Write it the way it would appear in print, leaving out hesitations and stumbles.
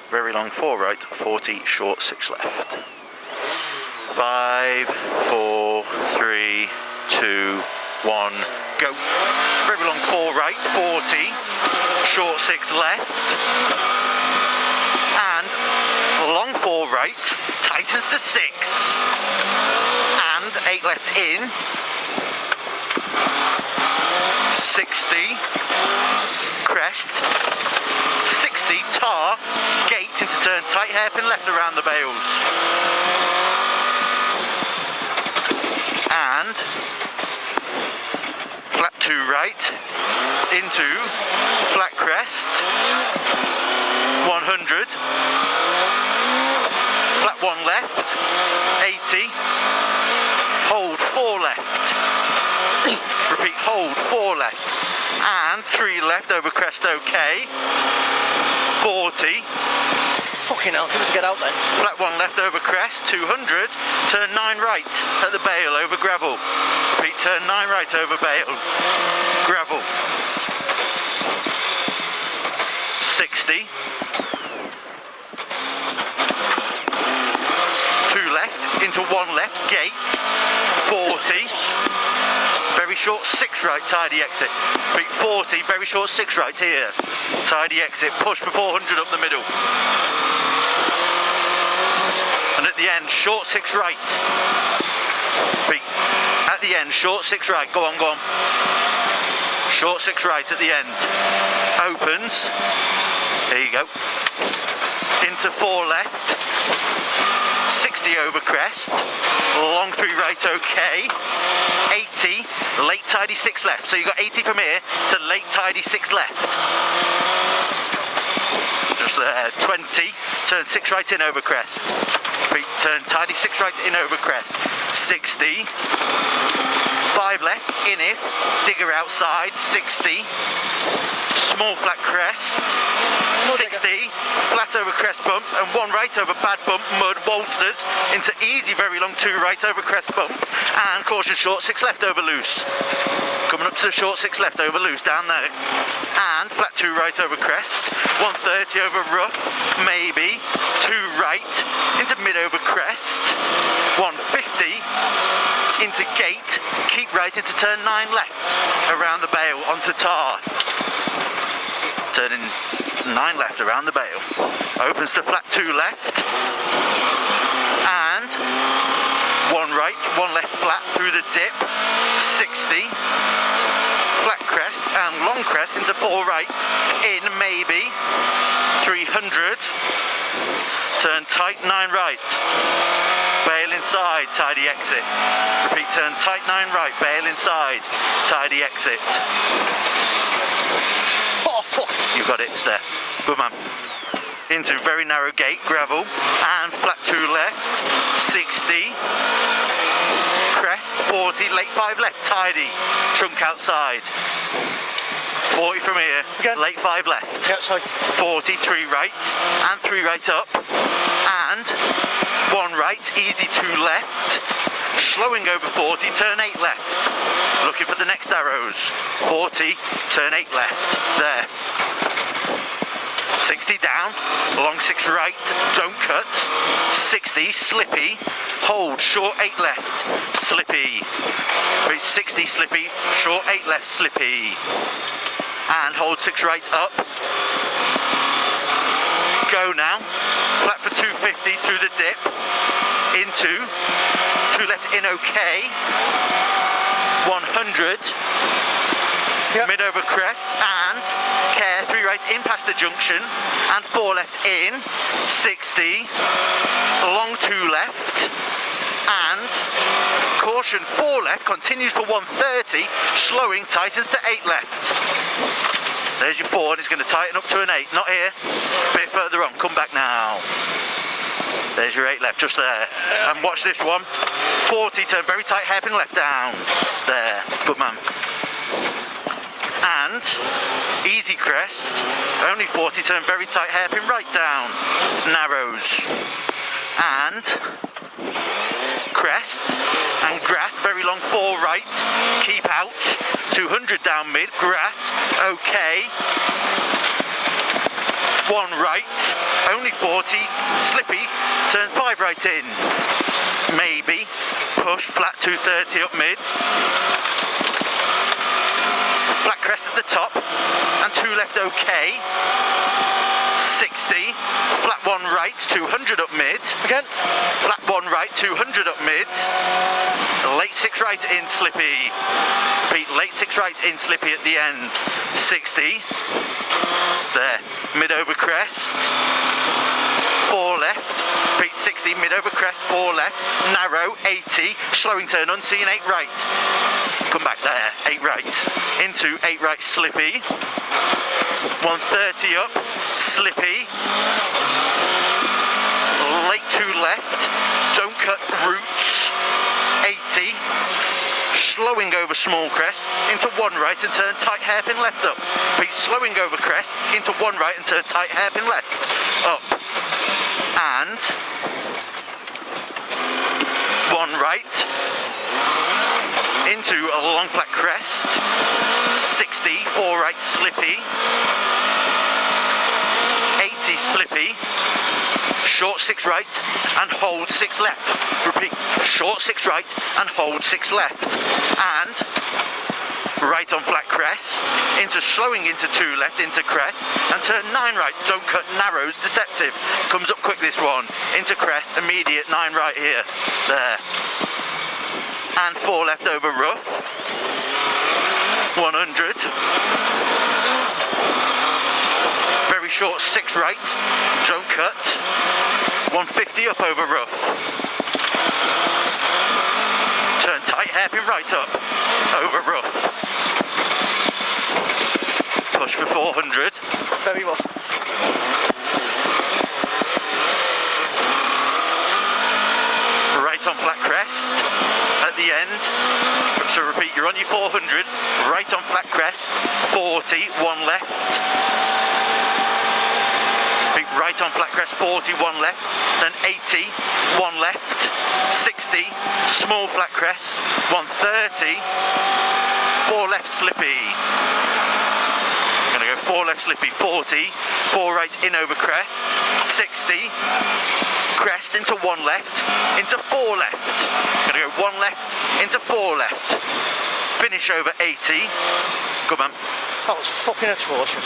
very long 4 right, 40, short 6 left. 5, 4, 3, 2, 1, go. Very long 4 right, 40, short 6 left. And long 4 right, tightens to 6. And 8 left in. 60, crest, 60, tar, gate into turn, tight hairpin left around the bails. And flat 2 right, into flat crest, 100, flat 1 left, 80, hold 4 left. Repeat, hold 4 left and 3 left over crest, okay. 40. Fucking hell, give us a get out then. Flat 1 left over crest, 200. Turn 9 right at the bail over gravel. Repeat, turn 9 right over bail. Gravel. 60. 2 left into 1 left, gate. 40. Very short 6 right, tidy exit. Repeat, 40, very short 6 right here. Tidy exit, push for 400 up the middle. And at the end, short 6 right. Repeat, at the end, short 6 right, go on, go on. Short 6 right at the end. Opens, there you go. Into 4 left. 60 over crest, long 3 right, okay. 80, late tidy 6 left. So you've got 80 from here to late tidy 6 left. Just there. 20, turn 6 right in over crest. Turn tidy 6 right in over crest. 60, 5 left, in it, digger outside, 60. Small flat crest, 60, flat over crest bumps, and 1 right over bad bump, mud, bolsters, into easy, very long 2 right over crest bump, and caution short 6 left over loose. Coming up to the short 6 left over loose, down there, and flat 2 right over crest, 130 over rough, maybe, 2 right, into mid over crest, 150, into gate, keep right into turn 9 left, around the bail, onto tar. Turning 9 left around the bail. Opens to flat 2 left. And 1 right, 1 left flat through the dip. 60. Flat crest and long crest into 4 right. In maybe. 300. Turn tight 9 right. Bail inside, tidy exit. Repeat, turn tight 9 right, bail inside, tidy exit. You've got it, it's there. Good man. Into very narrow gate, gravel, and flat 2 left, 60, crest, 40, late 5 left, tidy, trunk outside, 40 from here, again. Late 5 left, yeah, sorry. 40, 3 right, and 3 right up, and 1 right, easy 2 left, slowing over 40, turn 8 left, looking for the next arrows, 40, turn 8 left, there. 60 down, long 6 right, don't cut, 60, slippy, hold, short 8 left, slippy, 60, slippy, short 8 left, slippy, and hold 6 right up, go now, flat for 250 through the dip, into, 2 left in okay, 100, yep. Mid over crest, and care 3 right in past the junction, and 4 left in, 60, long 2 left, and caution 4 left, continues for 130, slowing, tightens to 8 left. There's your 4, and it's going to tighten up to an 8, not here, a bit further on, come back now. There's your 8 left, just there, and watch this one, 40, turn very tight hairpin left down, there, good man. And easy crest, only 40, turn very tight hairpin right down, narrows, and crest and grass, very long 4 right, keep out, 200 down mid, grass, okay, 1 right, only 40, slippy, turn 5 right in, maybe, push, flat 230 up mid, flat crest at the top, and 2 left okay, 60, flat 1 right, 200 up mid, Again. flat 1 right, 200 up mid, late 6 right in slippy, repeat, late 6 right in slippy at the end, 60, there, mid over crest, 4 left, repeat 60, mid over crest, 4 left, narrow, 80, slowing turn, unseen, 8 right, come back there, 8 right, into 8 right slippy, 130 up, slippy, late 2 left, don't cut, roots, 80, slowing over small crest, into 1 right and turn tight hairpin left up, repeat, slowing over crest, into 1 right and turn tight hairpin left, up, and 1 right, into a long flat crest, 60, 4 right slippy, 80 slippy, short 6 right and hold 6 left, repeat, short 6 right and hold 6 left, and right on flat crest, into slowing into 2 left into crest, and turn 9 right, don't cut, narrows, deceptive, comes up quick this one, into crest, immediate 9 right here, there, and 4 left over rough, 100, very short 6 right, don't cut, 150 up over rough, turn tight hairpin right up, over rough, push for 400, Very rough. right on flat crest, at the end, so repeat, you're on your 400, right on flat crest, 40, 1 left, right on flat crest, 40, 1 left, then 80, 1 left, 60, small flat crest, 130, 4 left slippy, gonna go 4 left slippy, 40, 4 right in over crest, 60, crest into 1 left, into 4 left, gonna go 1 left, into 4 left, finish over 80, come on. That was fucking atrocious.